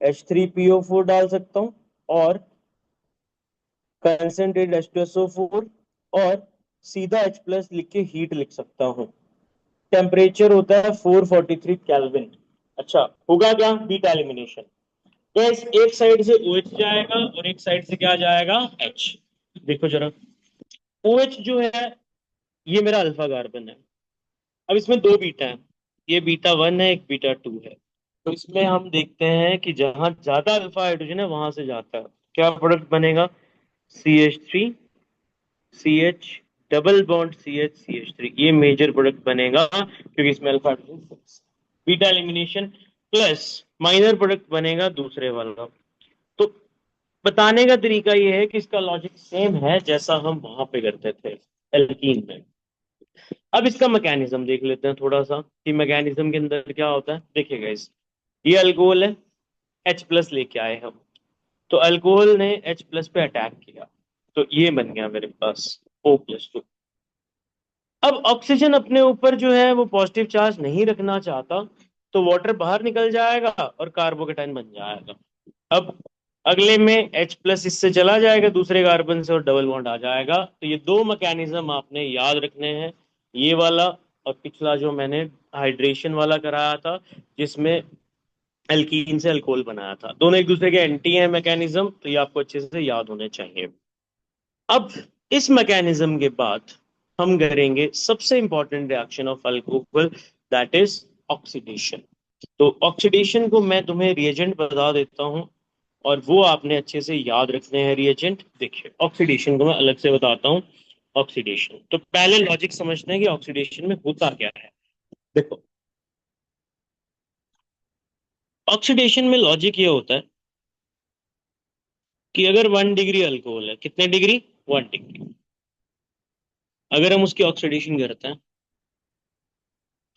S1: H3PO4 डाल सकता हूँ, और कंसंट्रेटेड H2SO4, और सीधा H प्लस लिख के हीट लिख सकता हूँ। टेम्परेचर होता है 443 केल्विन। अच्छा, होगा क्या? Beta elimination. गैस एक साइड से OH जाएगा और एक साइड से क्या जाएगा? H। देखो जरा, OH जो है ये मेरा अल्फा कार्बन है। अब इसमें दो बीटा है, ये बीटा 1 है, एक बीटा 2 है। तो इसमें हम देखते हैं कि जहां ज्यादा अल्फा हाइड्रोजन है वहां से जाता है, क्या प्रोडक्ट बनेगा? CH3 CH double bond CH ये मेजर प्रोडक्ट बनेगा क्योंकि इसमें alpha hydrogen. Beta elimination plus minor product बनेगा दूसरे वाला। तो बताने का तरीका ये है कि इसका लॉजिक सेम है जैसा हम वहां पे करते थे एल्कीन में। अब इसका मैकेनिज्म देख लेते हैं थोड़ा सा कि मैकेनिज्म के अंदर क्या होता है। देखिएगा इस, ये अल्कोहल है, H प्लस लेके आए हम, तो अल्कोहल ने H प्लस पे अटैक किया, तो ये बन गया मेरे पास O+2। अब ऑक्सीजन अपने ऊपर जो है वो पॉजिटिव चार्ज नहीं रखना चाहता, तो वाटर बाहर निकल जाएगा और कार्बोकेटाइन बन जाएगा। अब अगले में H प्लस इससे चला जाएगा दूसरे कार्बन से और डबल बॉन्ड आ जाएगा। तो ये दो मैकेनिज्म आपने याद रखने हैं, ये वाला और पिछला जो मैंने हाइड्रेशन वाला कराया था जिसमें एल्कीन से अल्कोहल बनाया था। दोनों एक दूसरे के एंटी हैं मैकेनिज्म, तो ये आपको अच्छे से याद होने चाहिए। अब इस मैकेनिज्म के बाद हम करेंगे सबसे important reaction of alcohol, that is oxidation. तो ऑक्सीडेशन को मैं तुम्हें रिएजेंट बता देता हूं और वो आपने अच्छे से याद रखने हैं रिएजेंट। देखिए ऑक्सीडेशन को मैं अलग से बताता हूँ। ऑक्सीडेशन तो पहले लॉजिक समझते हैं कि ऑक्सीडेशन में होता क्या है। देखो ऑक्सीडेशन में लॉजिक ये होता है कि अगर 1 डिग्री अल्कोहल है, कितने डिग्री? 1 डिग्री। अगर हम उसकी ऑक्सीडेशन करते हैं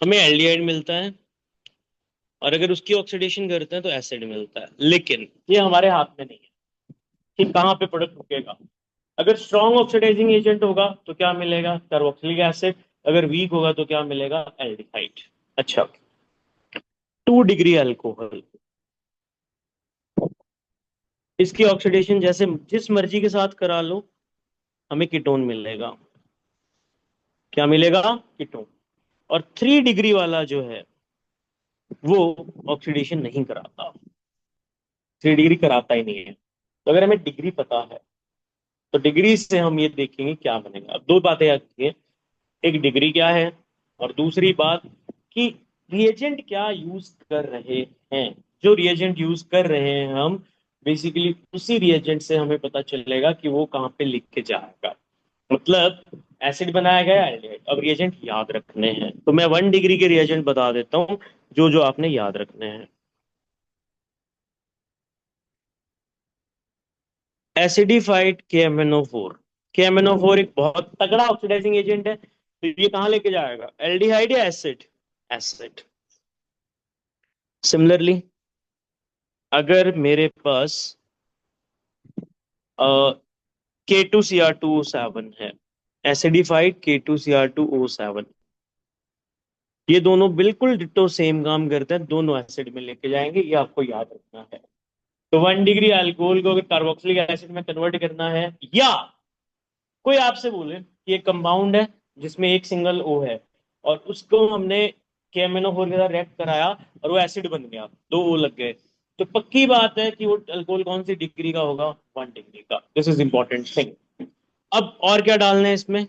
S1: हमें एल्डिहाइड मिलता है, और अगर उसकी ऑक्सीडेशन करते हैं तो एसिड मिलता है। लेकिन ये हमारे हाथ में नहीं है कि कहाँ पे प्रोडक्ट रुकेगा। अगर स्ट्रॉन्ग ऑक्सीडाइजिंग एजेंट होगा तो क्या मिलेगा? Carboxylic acid. अगर वीक होगा तो क्या मिलेगा? एल्डिहाइड। अच्छा, 2 डिग्री अल्कोहल, इसकी ऑक्सीडेशन जैसे जिस मर्जी के साथ करा लो हमें कीटोन मिलेगा। क्या मिलेगा? कीटोन। और 3 डिग्री वाला जो है वो ऑक्सीडेशन नहीं कराता, 3 डिग्री कराता ही नहीं है। तो अगर हमें डिग्री पता है तो डिग्री से हम ये देखेंगे क्या बनेगा। अब दो बातें आती हैं, एक डिग्री क्या है और दूसरी बात कि रिएजेंट क्या यूज कर रहे हैं। जो रिएजेंट यूज कर रहे हैं हम बेसिकली उसी रिएजेंट से हमें पता चलेगा कि वो कहाँ पे लिख के जाएगा। मतलब एसिड बनाया गया एल्डिहाइड, अब रिएजेंट याद रखने हैं, तो मैं 1 डिग्री के रिएजेंट बता देता हूँ जो जो आपने याद रखने हैं। Acidified KMnO4। KMnO4 एक बहुत तगड़ा ऑक्सीडाइजिंग एजेंट है, तो ये कहाँ लेके जाएगा, एल्डिहाइड या एसिड? एसिड। सिमिलरली अगर मेरे पास K2Cr2O7 है, एसिडिफाइड K2Cr2O7, ये दोनों बिल्कुल डिट्टो सेम काम करते हैं, दोनों एसिड में लेके जाएंगे, ये आपको याद रखना है। तो 1 डिग्री अल्कोहल को अगर कार्बोक्सिलिक एसिड में कन्वर्ट करना है, या कोई आपसे बोले कि एक कंपाउंड है जिसमें एक सिंगल O है और उसको हमने KMnO4 के साथ रिएक्ट कराया और वो एसिड बन गया, 2 O लग गए, तो पक्की बात है कि वो अल्कोहल कौन सी डिग्री का होगा, 1 डिग्री का। This is important thing. अब और क्या डालना है इसमें,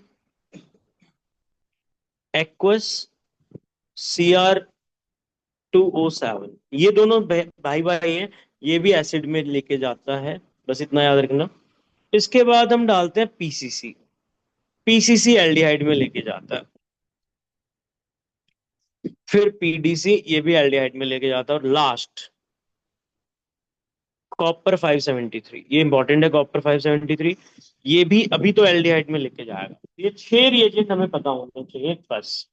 S1: एक्वस Cr2O7, ये दोनों भाई भाई हैं, ये भी एसिड में लेके जाता है, बस इतना याद रखना। इसके बाद हम डालते हैं पीसीसी। पीसीसी एल्डिहाइड में लेके जाता है, फिर पीडीसी, ये भी एल्डिहाइड में लेके जाता है, और लास्ट कॉपर 573, ये इंपॉर्टेंट है, कॉपर 573, ये भी अभी तो एल्डिहाइड में लेके जाएगा। ये 6 रिएजेंट हमें पता होने चाहिए बस।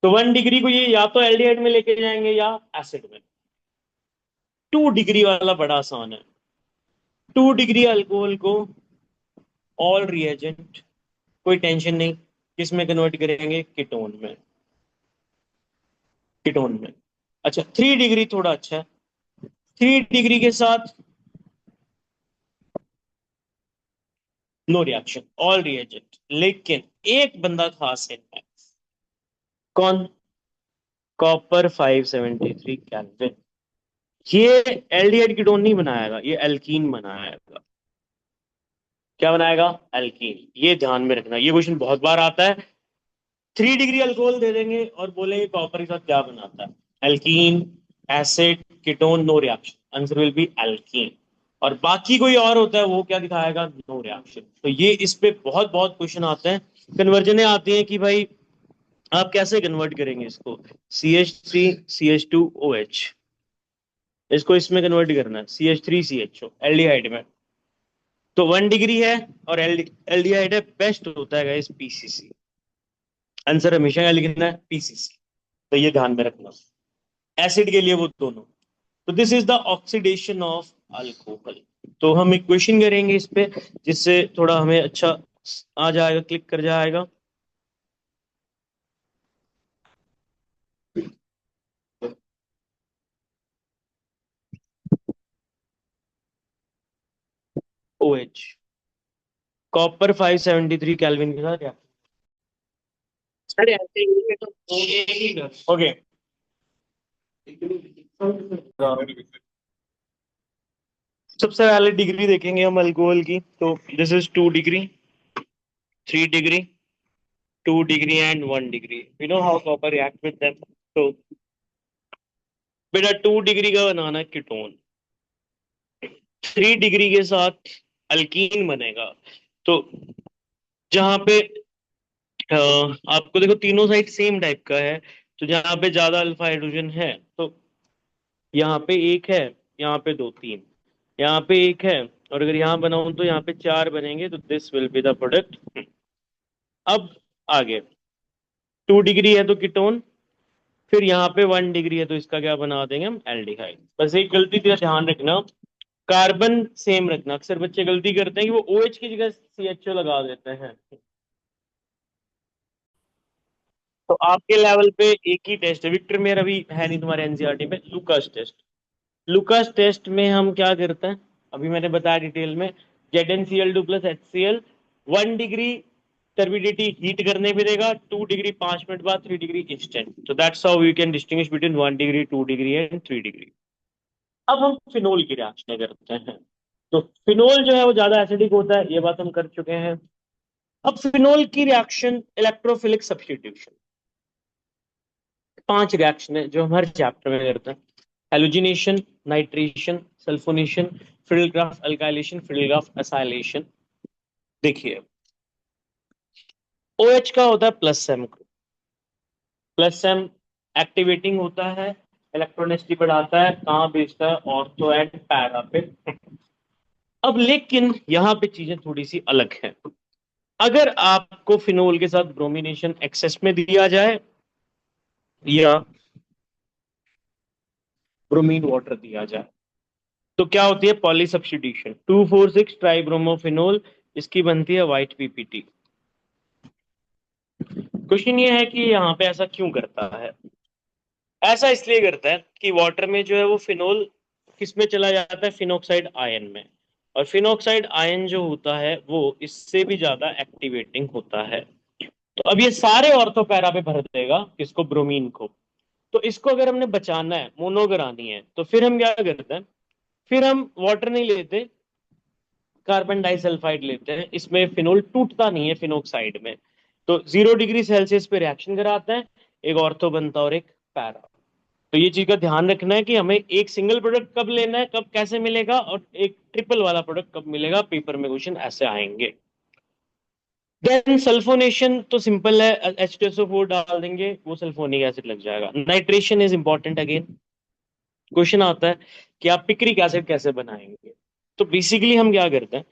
S1: तो 1 डिग्री को ये या तो एल्डिहाइड में लेके जाएंगे या एसिड में। 2 डिग्री वाला बड़ा आसान है। 2 डिग्री अल्कोहल को ऑल रिएजेंट, कोई टेंशन नहीं, किस में कन्वर्ट करेंगे, कीटोन में। कीटोन में। अच्छा 3 डिग्री थोड़ा अच्छा है, 3 डिग्री के साथ नो रिएक्शन, ऑल रिएजेंट, लेकिन एक बंदा खास है। कौन? Copper 573 kelvin. ये एल्डिहाइड कीटोन नहीं बनाएगा, ये एल्कीन बनाएगा। क्या बनाएगा, एल्कीन। ये ध्यान में रखना, ये क्वेश्चन बहुत बार आता है। 3 डिग्री अल्कोहल दे देंगे और बोलेंगे कॉपर के साथ क्या बनाता है, alkene, acid, ketone, no reaction, answer will be alkene. और बाकी कोई और होता है वो क्या दिखाएगा, नो रिएक्शन। तो ये इस पे बहुत बहुत क्वेश्चन आते हैं, कन्वर्जने आती हैं कि भाई आप कैसे कन्वर्ट करेंगे इसको, CH3CH2OH, इसको इसमें कन्वर्ट करना है, CH3CHO एल्डिहाइड में। तो 1 डिग्री है और एल्डिहाइड है, बेस्ट होता है गाइस पीसीसी। आंसर हमेशा क्या लिखना है, पीसीसी। तो ये ध्यान में रखना, एसिड के लिए वो दोनों। तो this is the oxidation of alcohol. तो हम एक क्वेश्चन करेंगे इस पे, जिससे थोड़ा हमें अच्छा आ जाएगा, क्लिक कर जाएगा। OH, कॉपर 573 केल्विन के साथ। ओके, सबसे पहले डिग्री देखेंगे हम अल्कोहल की, तो this is 2 degree, 3 degree, 2 degree and 1 degree. We know how copper react with them. तो बेटा 2 डिग्री का बनाना है कीटोन, 3 डिग्री के साथ अल्कीन बनेगा। तो जहां पे आपको देखो तीनों साइड सेम टाइप का है, तो जहां पे ज्यादा अल्फा हाइड्रोजन है, तो यहाँ पे एक है, यहाँ पे दो, तीन, यहाँ पे एक है, और अगर यहाँ बनाऊं तो यहाँ पे 4 बनेंगे, तो this will be the product. अब आगे 2 डिग्री है तो कीटोन, फिर यहाँ पे 1 डिग्री है तो इसका क्या बना देंगे हम, एल्डिहाइड। बस एक गलती का ध्यान रखना, कार्बन सेम रखना। अक्सर बच्चे गलती करते हैं कि वो OH की जगह CHO लगा देते हैं। तो आपके लेवल पे एक ही टेस्ट है, विक्टर मेयर अभी है नहीं तुम्हारे एनसीईआरटी में, लुकास टेस्ट। लुकास टेस्ट में हम क्या करते हैं, अभी मैंने बताया डिटेल में, ZnCl2 + HCl, 1 degree turbidity heat करने पे देगा, 2 डिग्री 5 मिनट बाद, 3 डिग्री इंस्टेंट। तो that's how we can distinguish between 1 degree, 2 degree and 3 degree. अब हम फिनोल की रिएक्शन करते हैं। तो फिनोल जो है वो ज्यादा एसिडिक होता है, ये बात हम कर चुके हैं। अब फिनोल की रिएक्शन, इलेक्ट्रोफिलिक सब्स्टिट्यूशन, 5 रिएक्शन है जो हम हर चैप्टर में करते हैं। Halogenation, nitration, sulphonation, Friedel alkylation, Friedel acylation. देखिए OH का होता है plus M, plus M activating होता है, इलेक्ट्रोनेसिटी बढ़ाता है, कहाँ भेजता है, ऑर्थो एंड पैरा पे। अब लेकिन यहाँ पे चीजें थोड़ी सी अलग है। अगर आपको फिनोल के साथ ब्रोमिनेशन एक्सेस में दिया जाए या ब्रोमीन वाटर दिया जाए तो क्या होती है पॉली सब्स्टिट्यूशन, 2,4,6 ट्राइब्रोमोफिनोल, इसकी बनती है व्हाइट पीपीटी। क्वेश्चन ये है कि यहाँ पे ऐसा क्यों करता है। ऐसा इसलिए करता है कि वाटर में जो है वो फिनोल किस में चला जाता है, फिनोक्साइड आयन में। और फिनोक्साइड आयन जो होता है वो इससे भी ज्यादा एक्टिवेटिंग होता है। तो अब ये सारे ऑर्थो पैरा पे भर देगा किसको, ब्रोमीन को। तो इसको अगर हमने बचाना है, मोनो करानी है, तो फिर हम क्या करते हैं, फिर हम वाटर नहीं लेते, कार्बन डाइसल्फाइड लेते हैं। इसमें फिनोल टूटता नहीं है फिनोक्साइड में। तो 0 डिग्री सेल्सियस पे रिएक्शन कराते हैं, एक ऑर्थो बनता है और एक पैरा। तो ये चीज का ध्यान रखना है कि हमें एक सिंगल प्रोडक्ट कब लेना है, कब कैसे मिलेगा, और एक ट्रिपल वाला प्रोडक्ट कब मिलेगा। पेपर में क्वेश्चन ऐसे आएंगे। देन सल्फोनेशन तो सिंपल है, H2SO4 डाल देंगे, वो सल्फोनिक एसिड लग जाएगा। Nitration is important again. Question आता है कि आप पिक्रिक एसिड कैसे बनाएंगे। तो बेसिकली हम क्या करते हैं,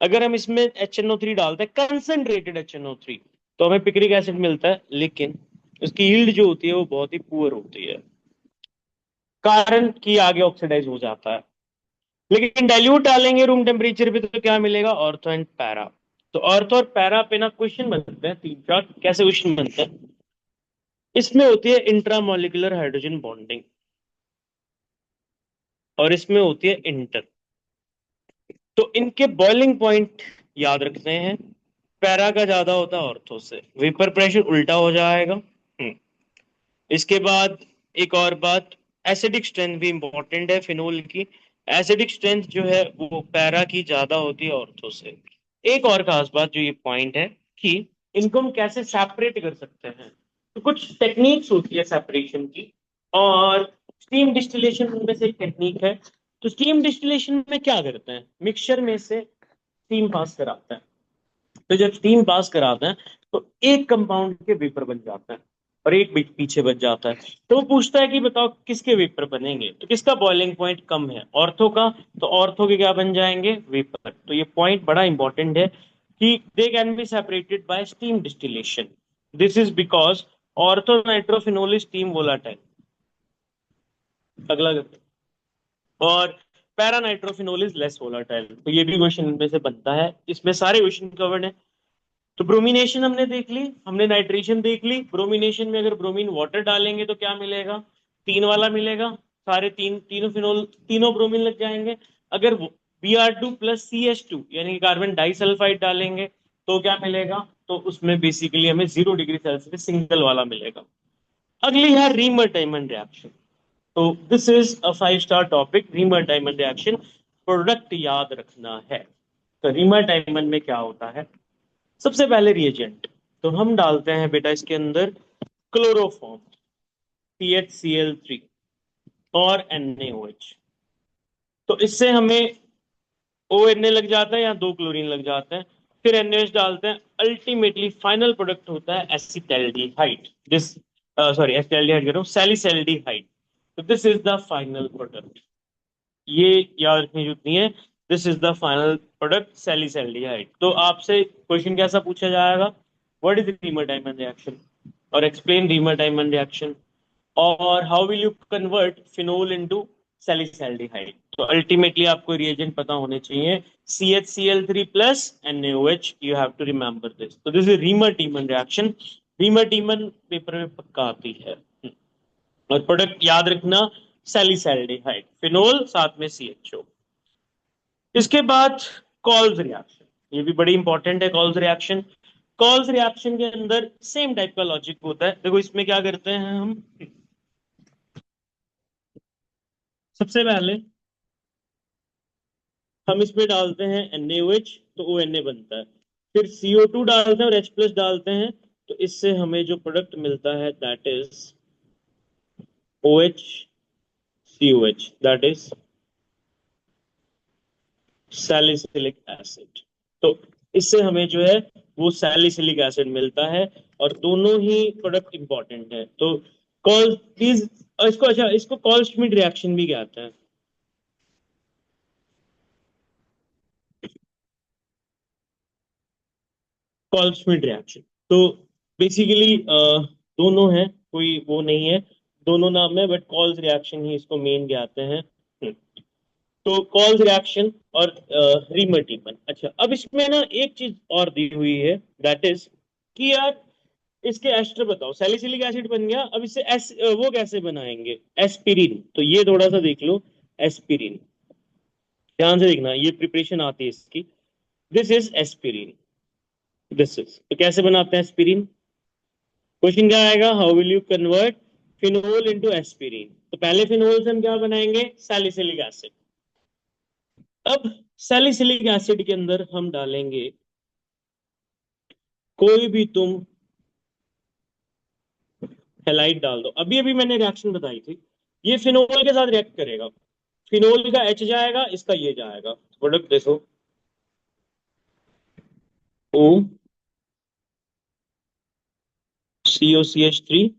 S1: अगर हम इसमें HNO3 डालते हैं, कंसंट्रेटेड HNO3, तो हमें पिक्रिक एसिड मिलता है, लेकिन उसकी यील्ड जो होती है वो बहुत ही पुअर होती है, कारण कि आगे ऑक्सीडाइज हो जाता है। लेकिन डाइल्यूट डालेंगे रूम टेम्परेचर पे तो क्या मिलेगा, ऑर्थो एंड पैरा। तो ऑर्थो और पैरा पे ना क्वेश्चन बनते हैं तीन चार। कैसे क्वेश्चन बनते हैं, इसमें होती है इंट्रामोलिकुलर हाइड्रोजन बॉन्डिंग और इसमें होती है इंटर। तो इनके बॉइलिंग पॉइंट याद रखते हैं, पैरा का ज्यादा होता है ऑर्थो से, वेपर प्रेशर उल्टा हो जाएगा। इसके बाद एक और बात, एसिडिक स्ट्रेंथ भी इंपॉर्टेंट है फिनोल की। एसिडिक स्ट्रेंथ जो है वो पैरा की ज्यादा होती है ऑर्थो से। एक और खास बात जो ये पॉइंट है कि इनको हम कैसे सेपरेट कर सकते हैं, तो कुछ टेक्निक्स होती है सेपरेशन की, और स्टीम डिस्टिलेशन उनमें से एक टेक्निक है। तो स्टीम डिस्टिलेशन में क्या करते हैं, मिक्सचर में से स्टीम पास कराते हैं। तो जब स्टीम पास कराते हैं तो एक कंपाउंड के वेपर बन जाते हैं और एक पीछे बच जाता है। तो वो पूछता है कि बताओ किसके वेपर बनेंगे, तो किसका बॉइलिंग पॉइंट कम है, ऑर्थो का। तो ऑर्थो के क्या बन जाएंगे, वेपर। तो ये पॉइंट बड़ा इंपॉर्टेंट है कि they can be separated by steam distillation. This is because ortho nitrophenol is steam volatile. अगला करते हैं। और para nitrophenol is less volatile. तो ये भी क्वेश्चन इनमें से बनता है, इसमें सारे क्वेश्चन कवर्ड है। तो ब्रोमिनेशन हमने देख ली, हमने नाइट्रेशन देख ली। ब्रोमिनेशन में अगर ब्रोमीन वाटर डालेंगे तो क्या मिलेगा, तीन वाला मिलेगा। सारे तीनों फिनोल, तीनों ब्रोमीन लग जाएंगे। अगर Br2 + CH2 यानी कि कार्बन डाइसल्फाइड डालेंगे तो क्या मिलेगा, तो उसमें बेसिकली हमें 0 डिग्री सेल्सियस सिंगल वाला मिलेगा। अगली है रीमर डायमंड रिएक्शन। तो this is a 5 star topic, reamer Tiemann reaction. Product याद रखना है। तो रीमर डायमंड में क्या होता है, सबसे पहले रिएजेंट तो हम डालते हैं बेटा इसके अंदर क्लोरोफॉर्म, CHCl3 और NaOH। तो इससे हमें ONA लग जाता है या दो क्लोरीन लग जाते हैं, फिर NaOH डालते हैं। अल्टीमेटली फाइनल प्रोडक्ट होता है एसिटाल्डिहाइड। दिस सॉरी एसिटाल्डिहाइड कह रहा हूँ, सैलिसैल्डिहाइड। तो this is the final product, ये याद रखने की जरूरत नहीं है। This is the final product salicylaldehyde. तो आपसे क्वेश्चन कैसा पूछा जाएगा, what is Reimer Tiemann reaction, और एक्सप्लेन रीमर डायमंड रिएक्शन, और how will you convert phenol into salicylaldehyde. तो अल्टीमेटली आपको रिएजेंट पता होने चाहिए, CHCl3 + NaOH, you have to remember this. तो this is Reimer Tiemann reaction. Reimer Tiemann paper में पक्का आती है। और प्रोडक्ट याद रखना, सैलिसैल्डिहाइड, फिनोल साथ में CHO। इसके बाद कॉल्स रिएक्शन, ये भी बड़ी इंपॉर्टेंट है। कॉल्स रिएक्शन, कॉल्स रिएक्शन के अंदर सेम टाइप का लॉजिक होता है। देखो इसमें क्या करते हैं हम, सबसे पहले हम इसमें डालते हैं NaOH, तो ONA बनता है। फिर CO2 डालते हैं और H+ डालते हैं, तो इससे हमें जो प्रोडक्ट मिलता है that is OH COH, that is salicylic acid. तो इससे हमें जो है वो सैलिसिलिक एसिड मिलता है, और दोनों ही प्रोडक्ट इंपॉर्टेंट है। तो कॉल प्लीज, इसको अच्छा, इसको कॉल श्मिट रिएक्शन भी कहते हैं। Call Schmidt reaction. तो बेसिकली दोनों हैं, कोई वो नहीं है, दोनों नाम है, बट कॉल्स रिएक्शन ही इसको मेन कहते हैं। तो कॉल्स रिएक्शन और रीमर्टिमन। अच्छा, अब इसमें ना एक चीज और दी हुई है, दैट इज कि यार इसके एस्टर बताओ, सैलिसिलिक एसिड बन गया, अब इससे वो कैसे बनाएंगे, एस्पिरिन। तो ये थोड़ा सा देख लो, एस्पिरिन, ध्यान से देखना, ये प्रिपरेशन आती है इसकी। This is aspirin, this is, तो कैसे बनाते हैं एस्पिरिन? क्वेश्चन क्या आएगा, how will you convert phenol into aspirin? तो पहले फिनोल से हम क्या बनाएंगे, सैलिसिलिक एसिड। अब सैलिसिलिक एसिड के अंदर हम डालेंगे कोई भी तुम हेलाइड डाल दो। अभी अभी मैंने रिएक्शन बताई थी, ये फिनोल के साथ रिएक्ट करेगा, फिनोल का H जाएगा, इसका ये जाएगा, प्रोडक्ट देखो, O COCH3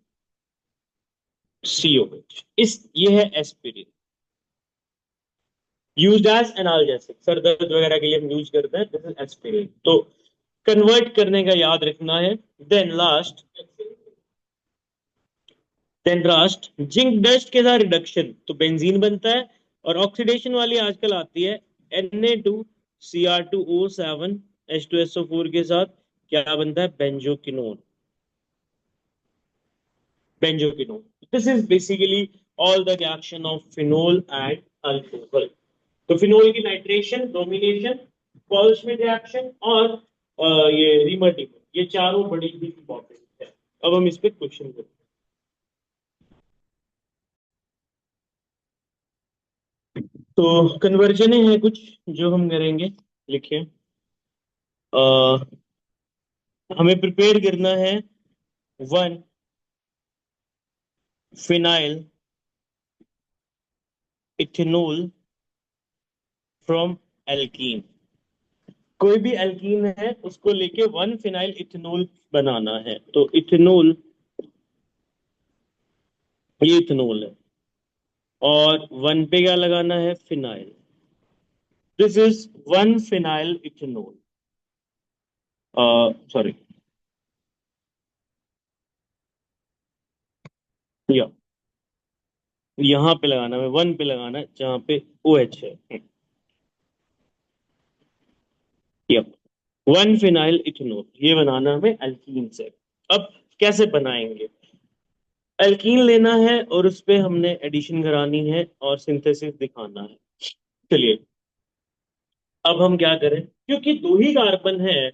S1: COH, इस ये है एस्पिरिन, यूज्ड एज एनाल्जेसिक, सर दर्द वगैरह के लिए हम यूज करते हैं, दिस इज एस्पिरिन। तो कन्वर्ट करने का याद रखना है। Then last, then last zinc dust के साथ रिडक्शन, तो बेंजीन बनता है, और ऑक्सीडेशन वाली आजकल आती है, Na2Cr2O7 H2SO4 के साथ क्या बनता है, benzoquinone, benzoquinone. This is basically all the reaction of phenol and alcohol. तो फिनोल की नाइट्रेशन, डोमिनेशन, कॉल्शमिट रिएक्शन और ये रीमर्टिबल, ये चारों बड़ी ही इंपॉर्टेंट है। अब हम इस पे क्वेश्चन करते हैं। तो कन्वर्जन है कुछ जो हम करेंगे, लिखिए। अ, हमें प्रिपेयर करना है 1 फिनाइल इथेनॉल फ्रॉम एल्कीन। कोई भी एल्कीन है उसको लेके 1 फिनाइल इथेनॉल बनाना है, तो इथेनॉल, ये इथेनॉल है, और 1 पे क्या लगाना है, phenyl. This is 1 phenyl ethanol, sorry, या यहाँ पे लगाना है, 1 पे लगाना है जहाँ पे OH है। यप, 1 फिनाइल इथेनॉल, ये बनाना है हमें एल्कीन से। अब कैसे बनाएंगे, एल्कीन लेना है और उस पे हमने एडिशन करानी है और सिंथेसिस दिखाना है। चलिए, अब हम क्या करें, क्योंकि दो ही कार्बन है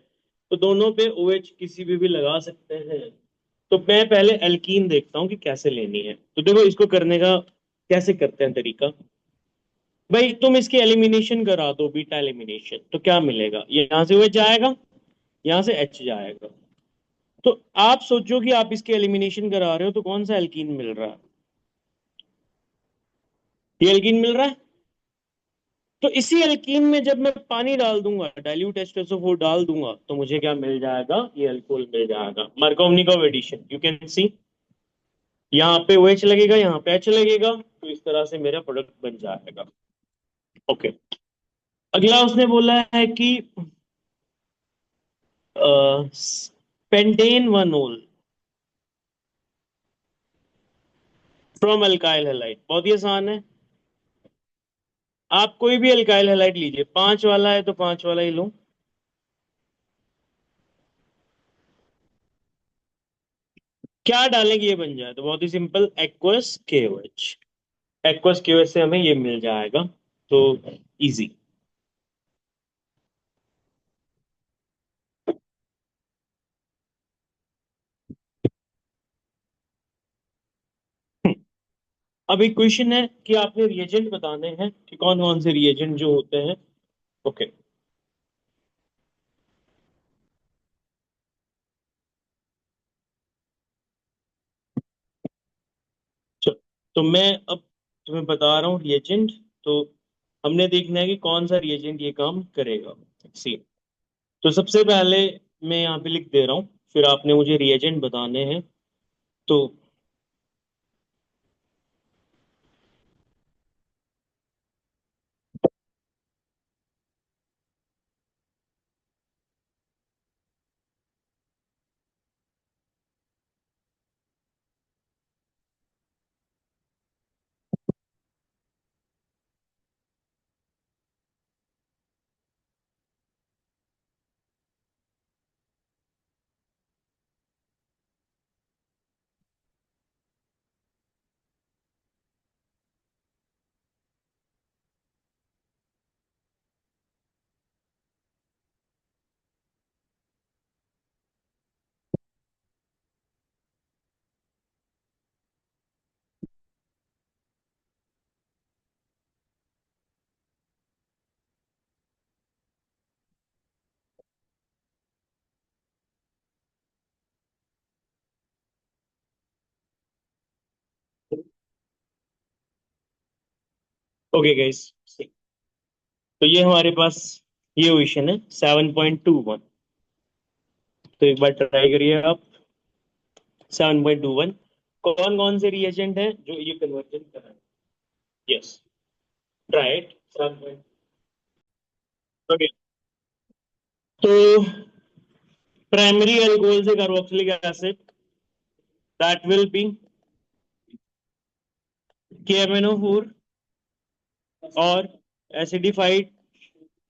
S1: तो दोनों पे OH किसी भी लगा सकते हैं। तो मैं पहले एल्कीन देखता हूँ कि कैसे लेनी है। तो देखो, इसको करने का कैसे करते हैं तरीका, भाई तुम इसकी एलिमिनेशन करा दो, बीटा एलिमिनेशन, तो क्या मिलेगा, ये यहाँ से OH जाएगा, यहाँ से H जाएगा। तो आप सोचो कि आप इसके एलिमिनेशन करा रहे हो तो कौन सा एल्कीन मिल रहा है, ये एल्कीन मिल रहा है। तो इसी एल्कीन में जब मैं पानी डाल दूंगा, डाइल्यूट H2SO4 डाल दूंगा, तो मुझे क्या मिल जाएगा, ये अल्कोहल मिल जाएगा। मार्कोवनिकॉव एडिशन, यू कैन सी, यहाँ पे OH लगेगा, यहाँ पे H लगेगा, तो इस तरह से मेरा प्रोडक्ट बन जाएगा। ओके, अगला उसने बोला है कि पेंटेन वनोल फ्रॉम अल्काइल हैलाइड, बहुत ही आसान है। आप कोई भी अल्काइल हैलाइड लीजिए, 5 वाला है तो 5 वाला ही लो। क्या डालेंगे ये बन जाए, तो बहुत ही simple, aqueous KOH, aqueous KOH से हमें ये मिल जाएगा, तो इजी। अब एक क्वेश्चन है कि आपने रिएजेंट बताने हैं कि कौन कौन से रिएजेंट जो होते हैं। ओके, तो मैं अब तुम्हें बता रहा हूँ रिएजेंट। तो हमने देखना है कि कौन सा रिएजेंट ये काम करेगा। सी, तो सबसे पहले मैं यहाँ पे लिख दे रहा हूँ, फिर आपने मुझे रिएजेंट बताने हैं। तो ओके गाइस, तो ये हमारे पास ये क्वेश्चन है 7.21। तो एक बार ट्राई करिए आप। 7.21, कौन कौन से रिएजेंट हैं जो ये कन्वर्जन कर रहे हैं? Yes, try it. 7. ओके, तो प्राइमरी अल्कोहल से carboxylic acid, that will be KMnO4 और एसिडिफाइड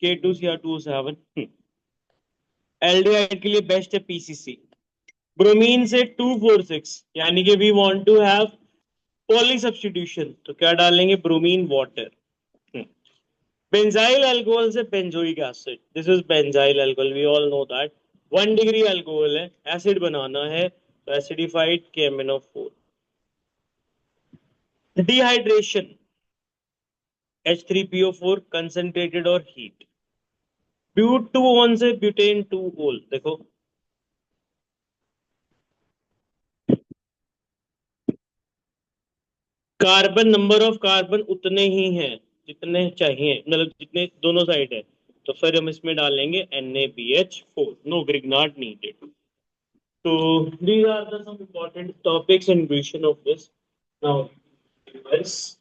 S1: K2Cr2O7। एल्डिहाइड के लिए बेस्ट है PCC। ब्रोमीन से 246, यानी कि we want to have poly substitution, तो क्या डालेंगे? Bromine water. बेंजाइल अल्कोहल से benzoic acid, this is benzyl alcohol, we all know that 1 degree alcohol है, एसिड बनाना है, तो acidified KMnO4। Dehydration H3PO4 concentrated और हीट। ब्यूट 2 से ब्यूटेन 2 ओल, देखो कार्बन, नंबर ऑफ कार्बन उतने ही हैं जितने चाहिए, मतलब जितने दोनों साइड है। तो फिर हम इसमें डालेंगे NaBH4, नो ग्रिग्नार्ड नीडेड। तो these are the some important topics and vision of this now. Yes.